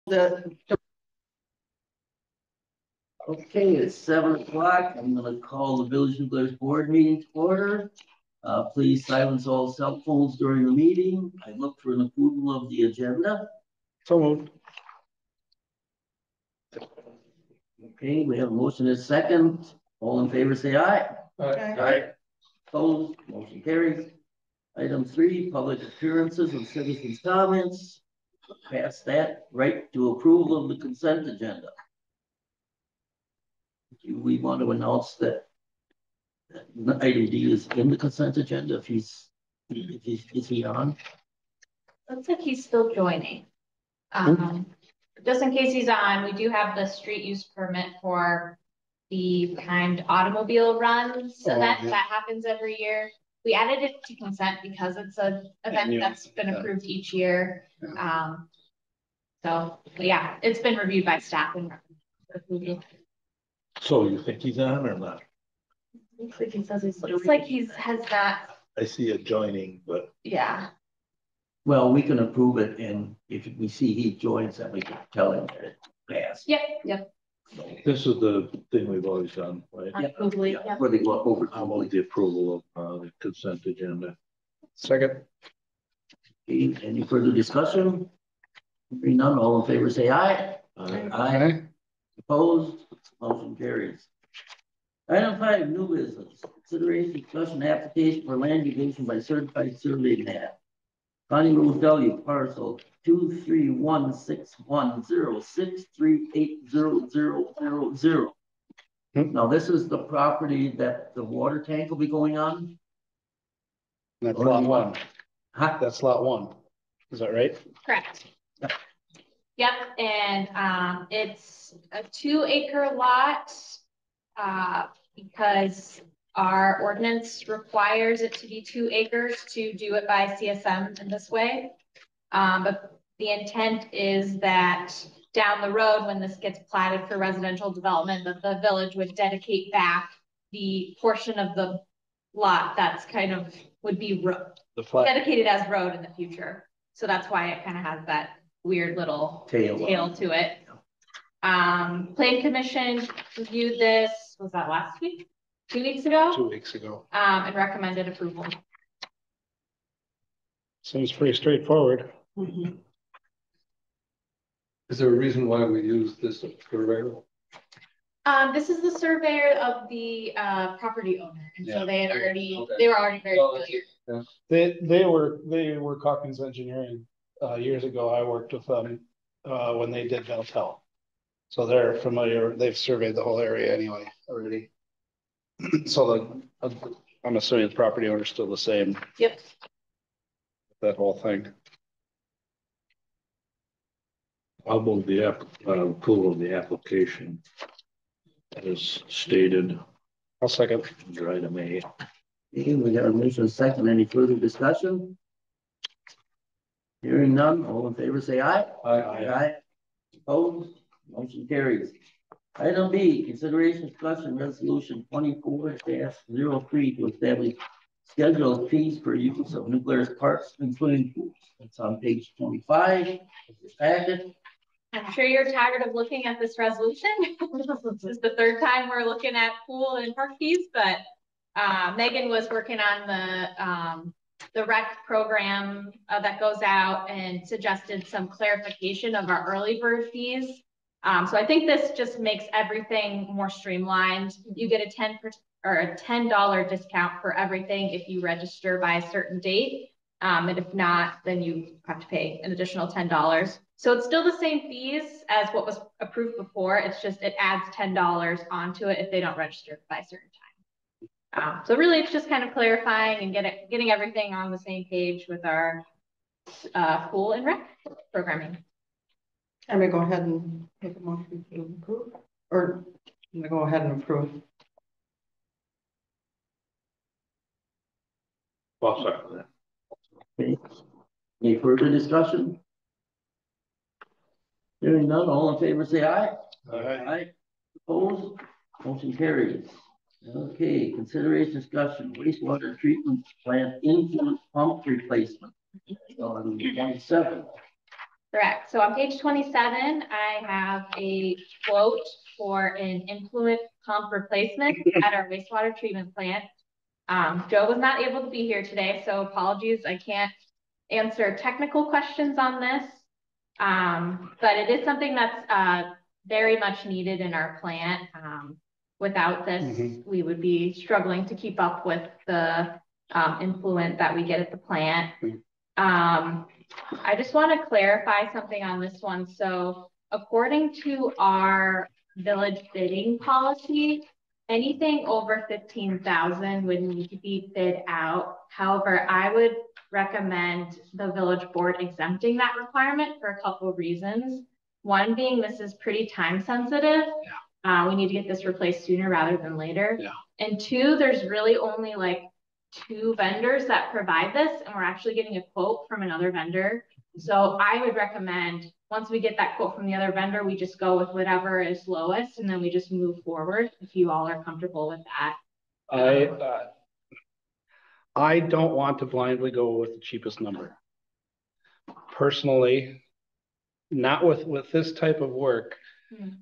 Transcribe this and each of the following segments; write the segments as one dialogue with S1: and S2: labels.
S1: Okay, it's 7 o'clock. I'm gonna call the Village Nuclear Board meeting to order. Please silence all cell phones during the meeting. I look for an approval of the agenda.
S2: So moved.
S1: Okay, we have a motion and a second. All in favor, say aye.
S2: Aye.
S1: Aye. Opposed, motion carries. Item 3, public appearances and citizens' comments. Pass that right to approval of the consent agenda. Do we want to announce that item D is in the consent agenda if is he on?
S3: Looks like he's still joining. Just in case he's on, we do have the street use permit for the timed automobile runs event that happens every year. We added it to consent because it's an event that's been approved each year. So yeah, it's been reviewed by staff and approved.
S2: So you think he's on or not?
S3: Looks like he says has that.
S2: I see it joining, but
S3: Yeah.
S1: Well, we can approve it, and if we see he joins, then we can tell him that it passed.
S3: Yep.
S2: this is the thing we've always done, right?
S1: Yeah, where they go over.
S2: How about the approval of the consent agenda?
S4: Second.
S1: Any further discussion? Hearing none, all in favor say aye. Aye. Opposed, motion carries. Item 5, new business. Consideration, discussion, application for land division by certified survey map. Connie Roselli, parcel 2316106380000. Now, this is the property that the water tank will be going on.
S4: That's lot one.
S1: Huh?
S4: That's lot one. Is that right?
S3: Correct. Yep, and it's a 2-acre lot because our ordinance requires it to be 2 acres to do it by CSM in this way. But the intent is that down the road, when this gets platted for residential development, that the village would dedicate back the portion of the lot that's kind of would be dedicated as road in the future. So that's why it kind of has that weird little tail to it. Plan Commission reviewed this, was that last week? 2 weeks ago?
S4: 2 weeks ago.
S3: And recommended approval.
S4: Seems pretty straightforward.
S5: Is there a reason why we use this surveyor?
S3: This is the surveyor of the property owner, and so they had they were already very familiar.
S5: Yeah.
S4: They were Calkins Engineering years ago. I worked with them when they did Veltel. So they're familiar. They've surveyed the whole area anyway already. So I'm assuming the property owner's still the same.
S3: Yep.
S4: That whole thing.
S2: I'll move the approval of the application as stated.
S4: I'll second.
S2: Under item A.
S1: Okay, we got a motion and a second. Any further discussion? Hearing none, all in favor say aye. Aye. Opposed, motion carries. Item B, consideration, discussion, resolution 24-03 to establish scheduled fees for use of nuclear parks and swimming pools. It's on page 25 of this packet.
S3: I'm sure you're tired of looking at this resolution. This is the 3rd time we're looking at pool and park fees, but Megan was working on the rec program that goes out and suggested some clarification of our early bird fees. So I think this just makes everything more streamlined. You get a $10 discount for everything if you register by a certain date. And if not, then you have to pay an additional $10. So it's still the same fees as what was approved before. It's just it adds $10 onto it if they don't register by a certain time. So really, it's just kind of clarifying and getting everything on the same page with our pool and rec programming.
S6: I'm gonna go ahead and make a motion to approve, or I'm gonna go ahead and approve.
S2: I'll second that.
S1: Okay. Any further discussion? Hearing none, all in favor say aye. Aye. Opposed, motion carries. Okay, consideration, discussion, wastewater treatment plant influent pump replacement on 27.
S3: Correct. So on page 27, I have a quote for an influent pump replacement at our wastewater treatment plant. Joe was not able to be here today, so apologies. I can't answer technical questions on this. But it is something that's very much needed in our plant. Without this, we would be struggling to keep up with the influent that we get at the plant. I just want to clarify something on this one. So according to our village bidding policy, anything over 15,000 would need to be bid out. However, I would recommend the village board exempting that requirement for a couple of reasons. One being this is pretty time sensitive. We need to get this replaced sooner rather than later. And two, there's really only like 2 vendors that provide this, and we're actually getting a quote from another vendor. So I would recommend once we get that quote from the other vendor, we just go with whatever is lowest, and then we just move forward if you all are comfortable with that.
S4: I don't want to blindly go with the cheapest number. Personally, not with this type of work,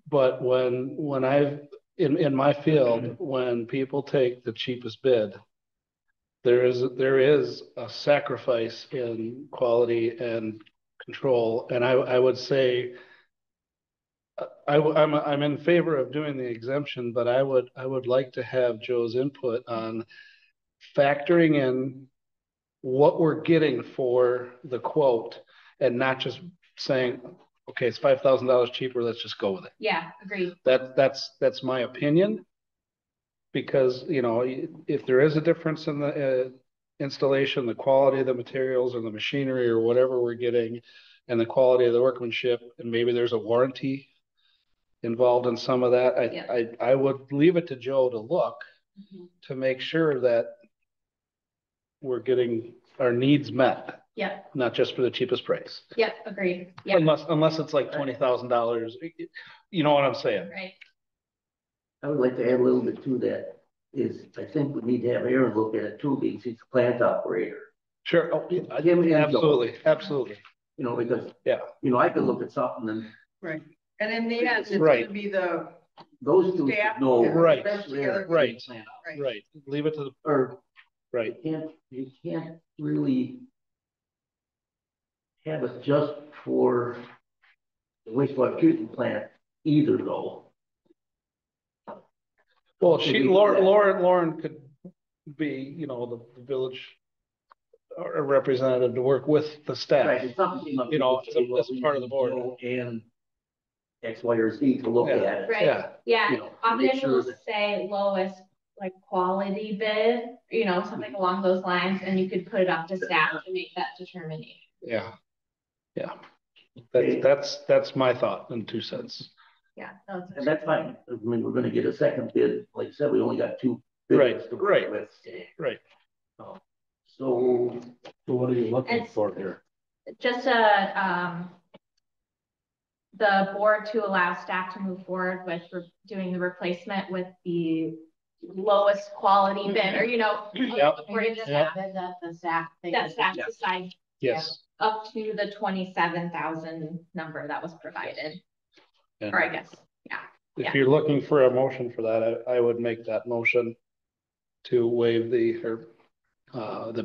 S4: but when I've in my field, when people take the cheapest bid, there is a sacrifice in quality and control, and I would say I'm in favor of doing the exemption, but I would like to have Joe's input on factoring in what we're getting for the quote and not just saying, okay, it's $5,000 cheaper, let's just go with it.
S3: Yeah, agreed.
S4: That's my opinion. Because, you know, if there is a difference in the installation, the quality of the materials or the machinery or whatever we're getting, and the quality of the workmanship, and maybe there's a warranty involved in some of that, I would leave it to Joe to look to make sure that we're getting our needs met.
S3: Yeah.
S4: Not just for the cheapest price.
S3: Yeah, agreed. Yeah.
S4: Unless it's like $20,000, you know what I'm saying?
S3: Right.
S1: I would like to add a little bit to that, is I think we need to have Aaron look at it too, because he's a plant operator.
S4: Sure, absolutely.
S1: You know, because,
S4: yeah,
S1: you know, I could look at something and.
S6: Right, and in the end, it's
S4: Right.
S6: gonna be the,
S1: Those two,
S6: Staff,
S1: no.
S6: yeah,
S4: right,
S1: especially Aaron,
S4: right.
S1: plant
S6: right,
S4: right, leave it to the,
S1: Or
S4: right,
S1: you can't really have it just for the wastewater treatment plant either though.
S4: well, Lauren could be, you know, the village or a representative to work with the staff.
S1: Right, if something came up.
S4: You know,
S1: you could say, well,
S4: as part of the board.
S1: And X, Y, or Z to look
S4: Yeah.
S1: at it.
S3: Right.
S4: Yeah.
S3: Yeah,
S1: You know,
S3: often
S1: make sure
S3: we'll
S1: that-
S3: say lowest like quality bid, you know, something along those lines, and you could put it up to staff to make that determination.
S4: Yeah. That's my thought in 2 cents.
S3: Yeah.
S1: And that's fine. I mean, we're gonna get a second bid. Like I said, we only got 2 bids
S4: Right,
S1: to
S4: right.
S1: work with.
S4: Right.
S1: So
S2: what are you looking
S3: It's-
S2: for here?
S3: Just the board to allow staff to move forward with doing the replacement with the lowest quality bid, or, you know,
S4: Yep.
S3: according to
S4: Yep.
S3: staff,
S6: that the staff.
S3: that staff decide
S4: Yes.
S3: up to the 27,000 number that was provided,
S4: And
S3: or I guess, yeah.
S4: if you're looking for a motion for that, I would make that motion to waive the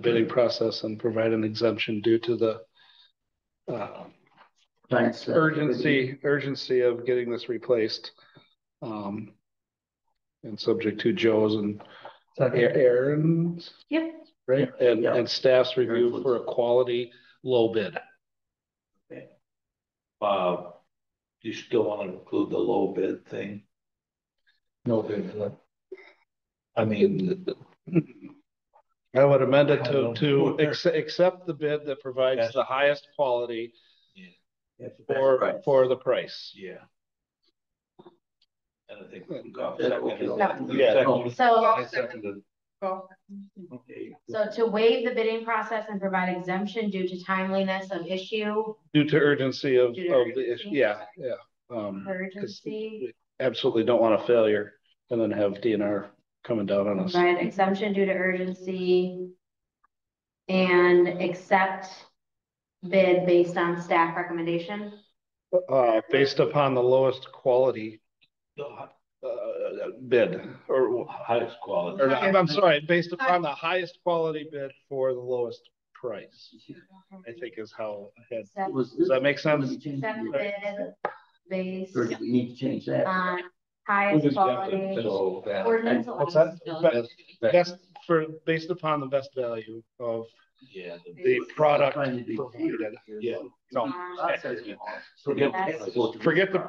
S4: bidding process and provide an exemption due to the
S1: thanks.
S4: urgency of getting this replaced. And subject to Joe's and Aaron's,
S3: Yep.
S4: right?
S1: Yeah.
S4: And staff's review for a quality low bid.
S2: You still want to include the low bid thing?
S5: No bid.
S2: I mean,
S4: I would amend it
S2: I don't
S4: to
S2: know.
S4: accept the bid that provides
S2: Yes.
S4: the highest quality
S1: That's the best price.
S4: for the price.
S2: yeah. And I think.
S4: Yeah.
S7: So,
S2: I seconded.
S1: Okay.
S7: so to waive the bidding process and provide exemption due to timeliness of issue,
S4: Due to urgency of
S7: Due to
S4: the
S7: urgency.
S4: issue, yeah. 'Cause
S7: urgency,
S4: we absolutely don't want a failure and then have DNR coming down on us.
S7: provide exemption due to urgency and accept bid based on staff recommendation.
S4: Based upon the lowest quality, bid, or,
S2: Highest quality.
S4: or, I'm sorry, based upon the highest quality bid for the lowest price, I think is how I had. Does that make sense?
S7: Seven bid based
S1: Or do we need to change that?
S7: on highest quality.
S2: So that.
S7: Ordinance
S4: What's
S7: allows
S4: that? Best for, based upon the best value of
S2: Yeah.
S4: the product
S1: Trying to be-
S4: provided.
S2: Yeah.
S4: No,
S2: Forget.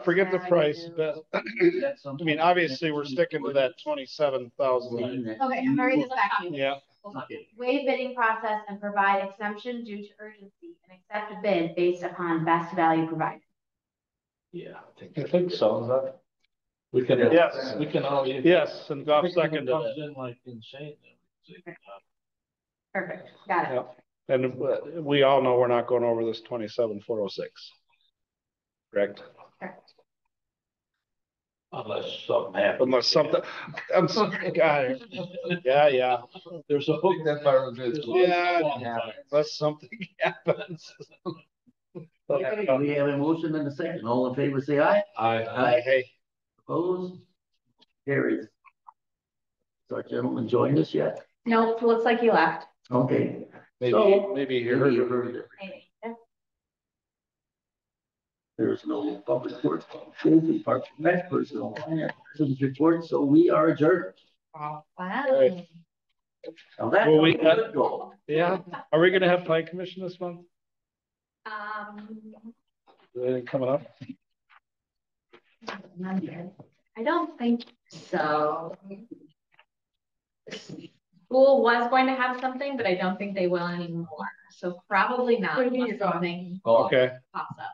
S4: forget the price, but, I mean, obviously, we're sticking to that 27,000.
S7: Okay, I'm gonna read this back to you.
S4: Yeah,
S7: Waive bidding process and provide exemption due to urgency and accept a bid based upon best value provided.
S2: Yeah, I think so. Is that? We can.
S4: Yes.
S2: We can all.
S4: yes, and Goff seconded it.
S2: Comes in like insane.
S7: Perfect, got it.
S4: Yeah, and we all know we're not going over this 27,406. Correct?
S7: Correct.
S2: Unless something happens.
S4: Unless something, I'm sorry, God. Yeah.
S2: There's a hook.
S5: That's part of it.
S4: Yeah, unless something happens.
S1: Okay, we have a motion and a second. All in favor, say aye.
S4: Hey,
S1: Opposed? Carries. Has our gentleman joined us yet?
S3: No, it looks like he left.
S1: Okay.
S4: maybe
S1: So-
S4: you
S1: Maybe
S4: heard.
S1: you heard it. There's no public works, Parks and Rec, personal finance, citizens report, so we are adjourned.
S3: Wow.
S4: Right.
S1: Now that's
S4: Well, we
S1: a
S4: got-
S1: good goal.
S4: Yeah, are we gonna have plan commission this month? Anything coming up?
S3: I don't think so. School was going to have something, but I don't think they will anymore, so probably not.
S6: What do you mean
S3: unless
S6: you're gone?
S3: something
S4: Okay,
S3: pops up.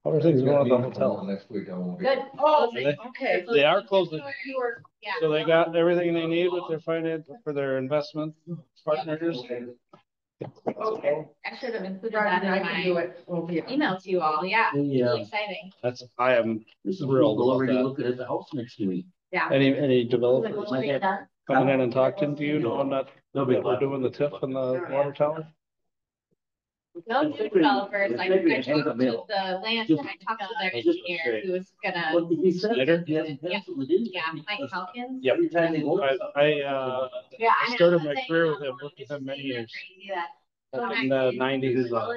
S4: how are things going at the hotel?
S5: Next week, I won't be.
S3: Good.
S6: Oh,
S4: They-
S6: okay.
S4: They are closing,
S3: You were, yeah.
S4: so they got everything they need with their finance, for their investment partners.
S6: Okay.
S3: I should have included
S6: Right,
S3: that
S6: I
S3: in
S6: can do
S3: my
S6: it. We'll be.
S3: email to you all, yeah,
S1: Yeah.
S3: really exciting,
S4: That's, I am
S1: This is
S4: thrilled
S1: people
S4: about
S1: already
S4: that.
S1: looking at the house next week.
S3: yeah.
S4: Any developers
S1: Might have-
S4: coming in and talking to you, knowing that
S1: They'll be
S4: we're doing the TIF and the water tower?
S3: No new developers, I
S1: Maybe
S3: talked
S1: hand
S3: to
S1: them mail.
S3: the land, and I talked to their
S1: Just-
S3: engineer who was gonna,
S1: What did he say?
S4: Snyder?
S1: He hasn't penciled it in.
S3: yeah, Mike Hawkins.
S4: Yep.
S1: Every time they vote.
S4: I
S3: Yeah,
S4: I
S3: know,
S4: started my
S3: they-
S4: career with him, worked with him many years.
S3: Crazy that-
S4: In the 90s.
S3: Wow.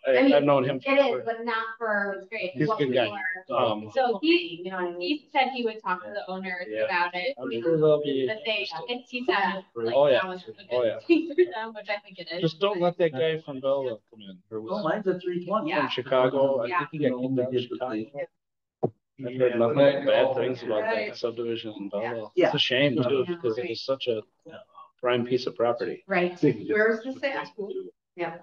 S4: I've known him.
S7: It is, but not for.
S3: It's great.
S4: He's a good guy.
S3: So
S7: You know what I mean?
S3: he said he would talk to the owners
S4: Yeah.
S3: about it.
S4: I'm sure they'll be.
S3: But he said, like,
S4: Oh, yeah.
S3: that was really
S4: Oh,
S3: good
S4: yeah.
S3: for them, which I think it is.
S4: Just don't let that guy from Belleville come in. Or
S1: Well,
S4: was
S1: mine's a 320.
S3: Yeah.
S4: from Chicago. I
S3: Yeah.
S4: think he got kicked out of Chicago. I've heard nothing but bad things about that subdivision in Belleville.
S1: Yeah.
S4: It's a shame too, because it was such a prime piece of property.
S3: Right.
S6: Where's this at?
S7: Yeah.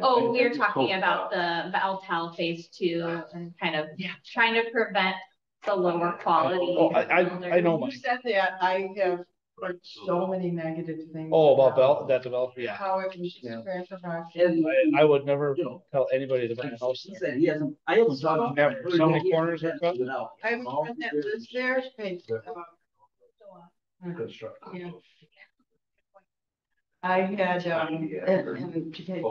S3: Oh, we were talking about the Valtel phase 2 and kind of trying to prevent the lower quality.
S4: Oh, I know
S6: You
S4: Mike.
S6: said that, I have heard so many negative things.
S4: Oh, about that developer, yeah.
S6: How it was just
S1: Yeah.
S6: trash about.
S4: I would never
S1: You know,
S4: tell anybody to buy a house
S1: he
S4: there.
S1: said he hasn't, I haven't talked to him.
S4: Have so many corners are cut.
S6: I have a friend that lives there, paid, yeah. I had, and to take